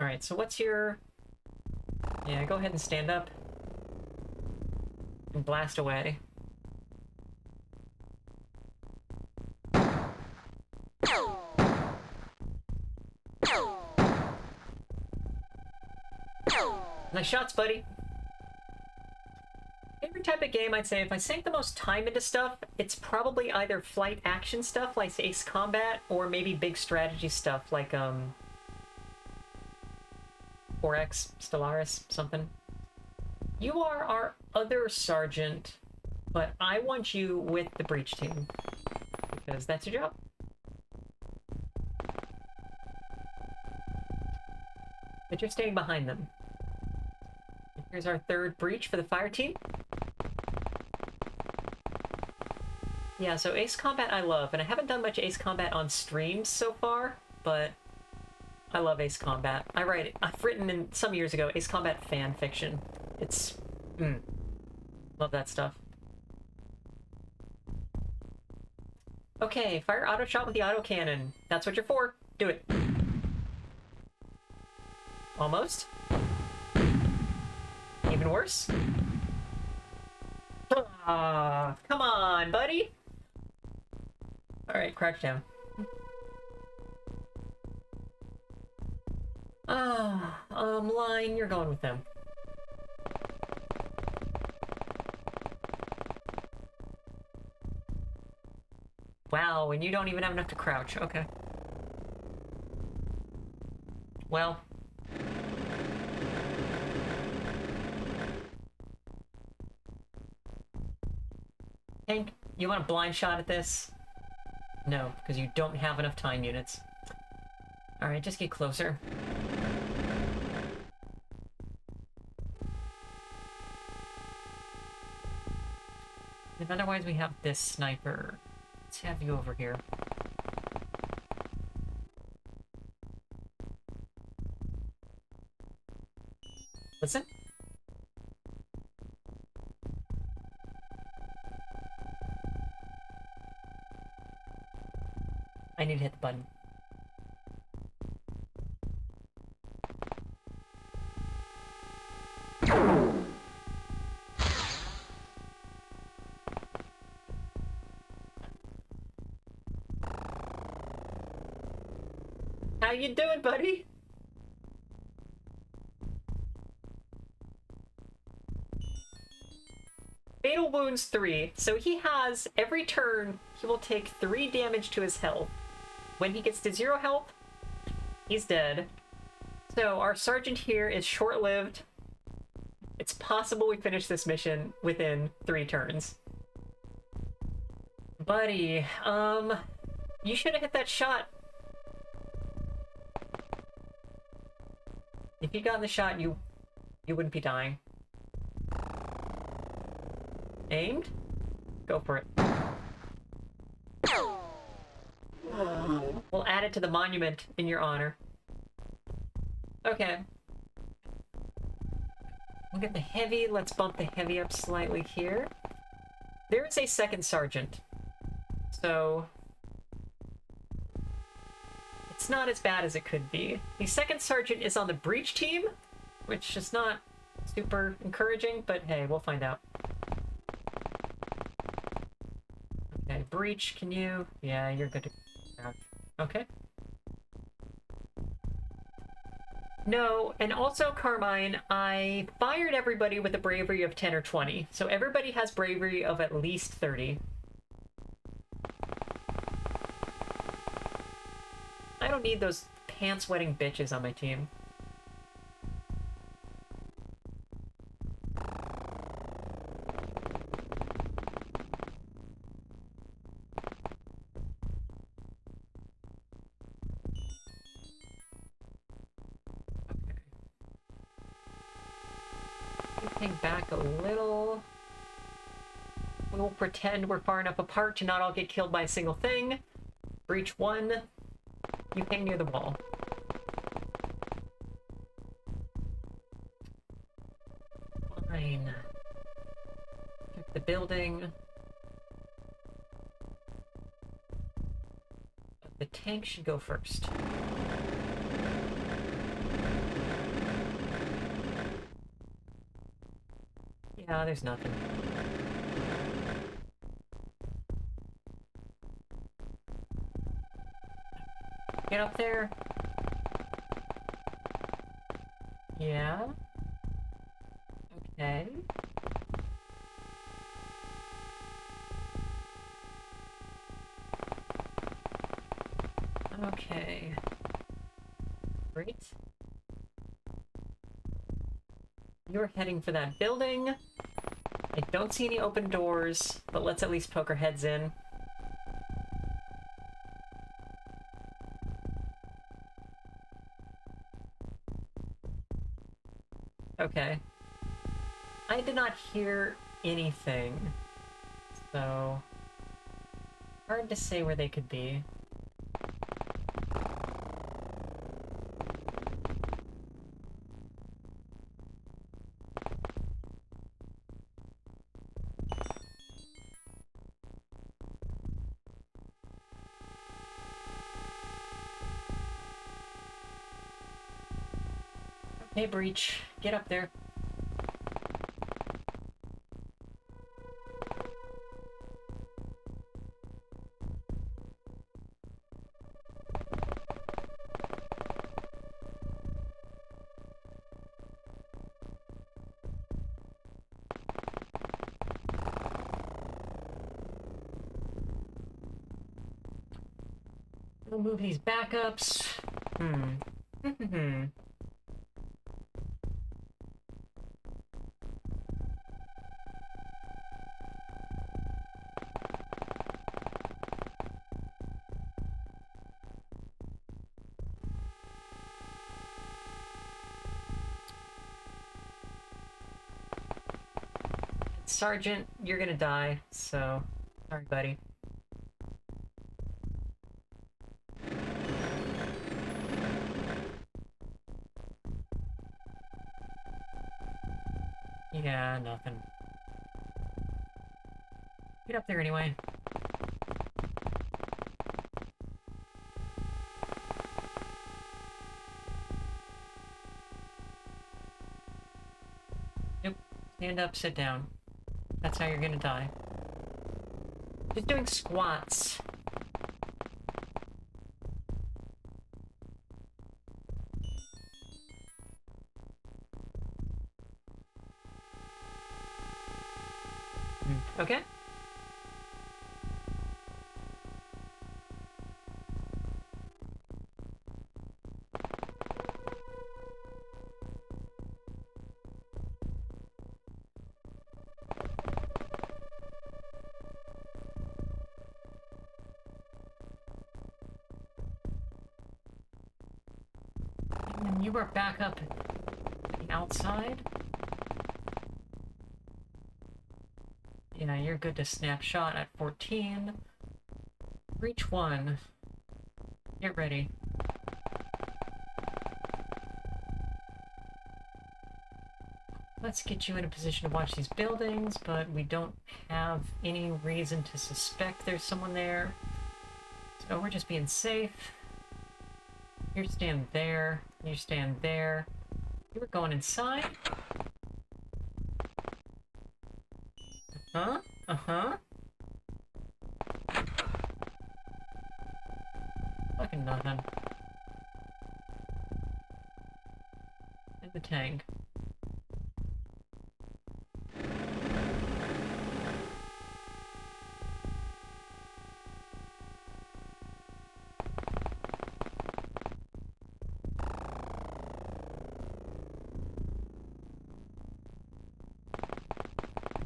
S1: Alright, so what's your... Yeah, go ahead and stand up. And blast away. Nice shots, buddy. Every type of game, I'd say, if I sink the most time into stuff, it's probably either flight action stuff like Ace Combat, or maybe big strategy stuff like 4X, Stellaris, something. You are our other sergeant, but I want you with the breach team, because that's your job. But you're staying behind them. Here's our third breach for the fire team. Yeah, so Ace Combat I love, and I haven't done much Ace Combat on streams so far, but I love Ace Combat. I've written in some years ago Ace Combat fan fiction. It's, love that stuff. Okay, fire auto shot with the auto cannon. That's what you're for. Do it. Almost. Even worse. Ah, come on, buddy. Alright, crouch down. Line, you're going with them. Wow, and you don't even have enough to crouch. Okay. Well. Hank, you want a blind shot at this? No, because you don't have enough time units. Alright, just get closer. And otherwise we have this sniper. Let's have you over here. Listen. I need to hit the button. you doing, buddy? Fatal Wounds 3. So he has, every turn, he will take 3 damage to his health. When he gets to 0 health, he's dead. So our sergeant here is short-lived. It's possible we finish this mission within 3 turns. Buddy, you should have hit that shot. If you'd gotten the shot, you wouldn't be dying. Aimed? Go for it. We'll add it to the monument in your honor. Okay. We'll get the heavy. Let's bump the heavy up slightly here. There is a second sergeant. So it's not as bad as it could be. The second sergeant is on the breach team, which is not super encouraging, but hey, we'll find out. Okay, breach, can you? Yeah, you're good to... Okay. No, and also, Carmine, I fired everybody with a bravery of 10 or 20, so everybody has bravery of at least 30. I don't need those pants-wetting bitches on my team. Back a little. We'll pretend we're far enough apart to not all get killed by a single thing. Breach 1. You hang near the wall. Fine. Check the building. The tank should go first. Yeah, there's nothing. Get up there. Yeah. Okay. Okay. Great. You're heading for that building. I don't see any open doors, but let's at least poke our heads in. Okay. I did not hear anything, so hard to say where they could be. Hey, Breach, get up there. We'll move these backups. Sergeant, you're gonna die, so sorry, buddy. Yeah, nothing. Get up there anyway. Nope. Stand up, sit down. That's how you're gonna die. Just doing squats. Okay. And you are back up the outside. Yeah, you're good to snapshot at 14. Reach 1. Get ready. Let's get you in a position to watch these buildings, but we don't have any reason to suspect there's someone there. So we're just being safe. You stand there. You stand there. You were going inside? Uh-huh. Uh-huh. Fucking nothing. In the tank.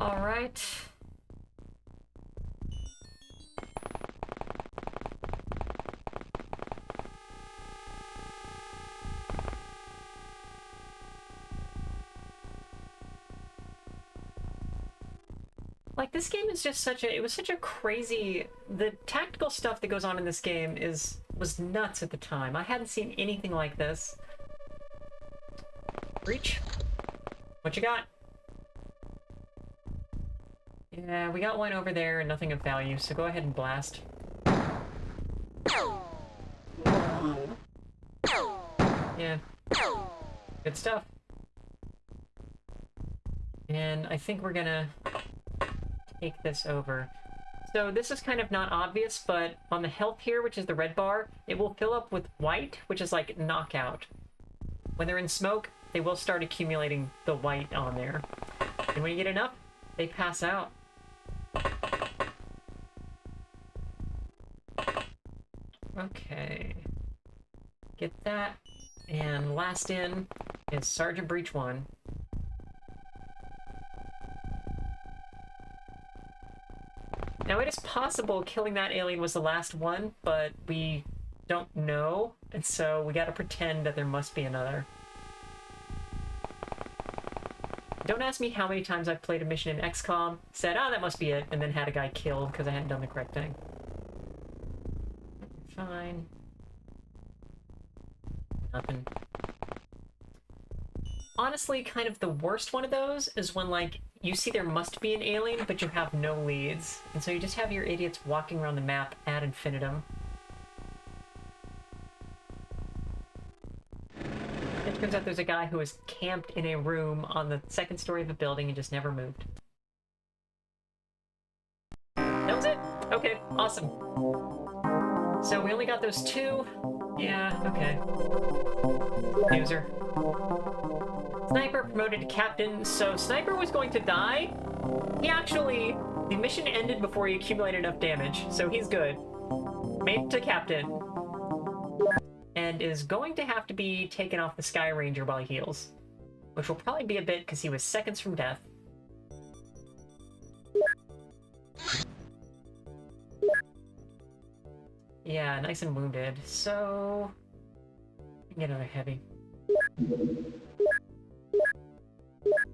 S1: All right. Like, this game is just it was such a crazy, the tactical stuff that goes on in this game was nuts at the time. I hadn't seen anything like this. Reach. What you got? Yeah, we got one over there and nothing of value, so go ahead and blast. Yeah. Good stuff. And I think we're gonna take this over. So this is kind of not obvious, but on the health here, which is the red bar, it will fill up with white, which is like knockout. When they're in smoke, they will start accumulating the white on there. And when you get enough, they pass out. Okay. Get that. And last in is Sergeant Breach 1. Now, it is possible killing that alien was the last one, but we don't know, and so we gotta pretend that there must be another. Don't ask me how many times I've played a mission in XCOM, said, oh, that must be it, and then had a guy killed because I hadn't done the correct thing. Fine. Nothing. Honestly, kind of the worst one of those is when, like, you see there must be an alien, but you have no leads. And so you just have your idiots walking around the map ad infinitum. It turns out there's a guy who was camped in a room on the second story of a building and just never moved. That was it? Okay, awesome. So we only got those two. Yeah, okay. User. Sniper promoted to captain, so Sniper was going to die. The mission ended before he accumulated enough damage, so he's good. Made it to captain. And is going to have to be taken off the Sky Ranger while he heals. Which will probably be a bit, because he was seconds from death. Yeah, nice and wounded, so... get another heavy.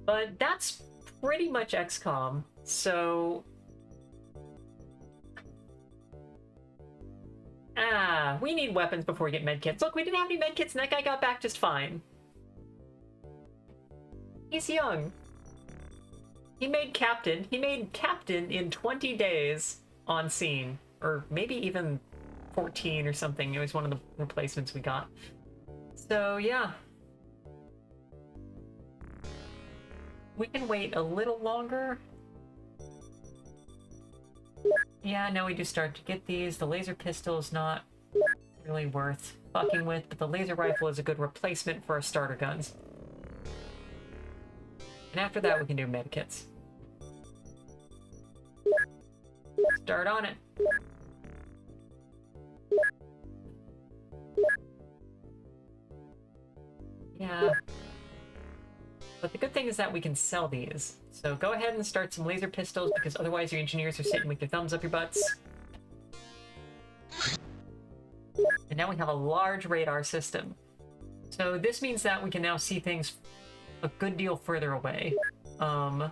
S1: But that's pretty much XCOM, so... we need weapons before we get medkits. Look, we didn't have any medkits and that guy got back just fine. He's young. He made captain. He made captain in 20 days on scene. Or maybe even 14 or something. It was one of the replacements we got. So, yeah. We can wait a little longer. Yeah, now we do start to get these. The laser pistol is not really worth fucking with, but the laser rifle is a good replacement for our starter guns. And after that, we can do medkits. Start on it. Yeah. But the good thing is that we can sell these. So go ahead and start some laser pistols, because otherwise your engineers are sitting with their thumbs up your butts. And now we have a large radar system. So this means that we can now see things a good deal further away. So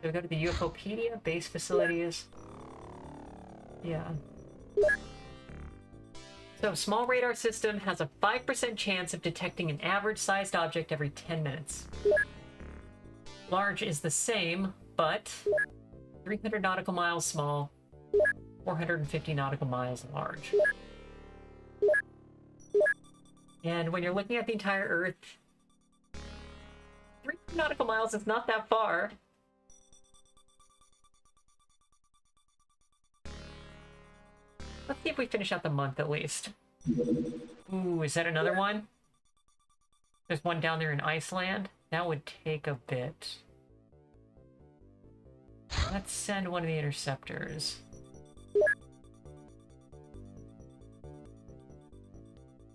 S1: we go to the UFOpedia, base facilities. Yeah. So small radar system has a 5% chance of detecting an average-sized object every 10 minutes. Large is the same, but 300 nautical miles small, 450 nautical miles large. And when you're looking at the entire Earth, 300 nautical miles is not that far. Let's see if we finish out the month at least. Ooh, is that another one? There's one down there in Iceland. That would take a bit. Let's send one of the interceptors.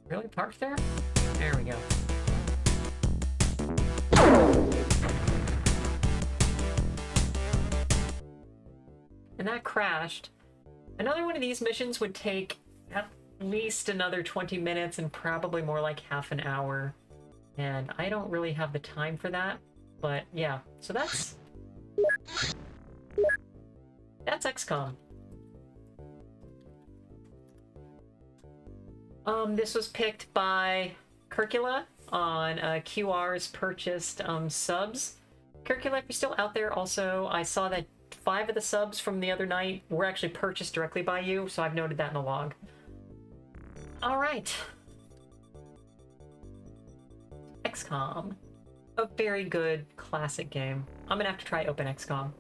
S1: Really? Parked there? There we go. And that crashed. Another one of these missions would take at least another 20 minutes and probably more like half an hour. And I don't really have the time for that. But yeah, so that's XCOM. This was picked by Kirkula on QR's purchased subs. Kirkula, if you're still out there, also, I saw that 5 of the subs from the other night were actually purchased directly by you, so I've noted that in the log. Alright. XCOM. A very good classic game. I'm gonna have to try OpenXcom.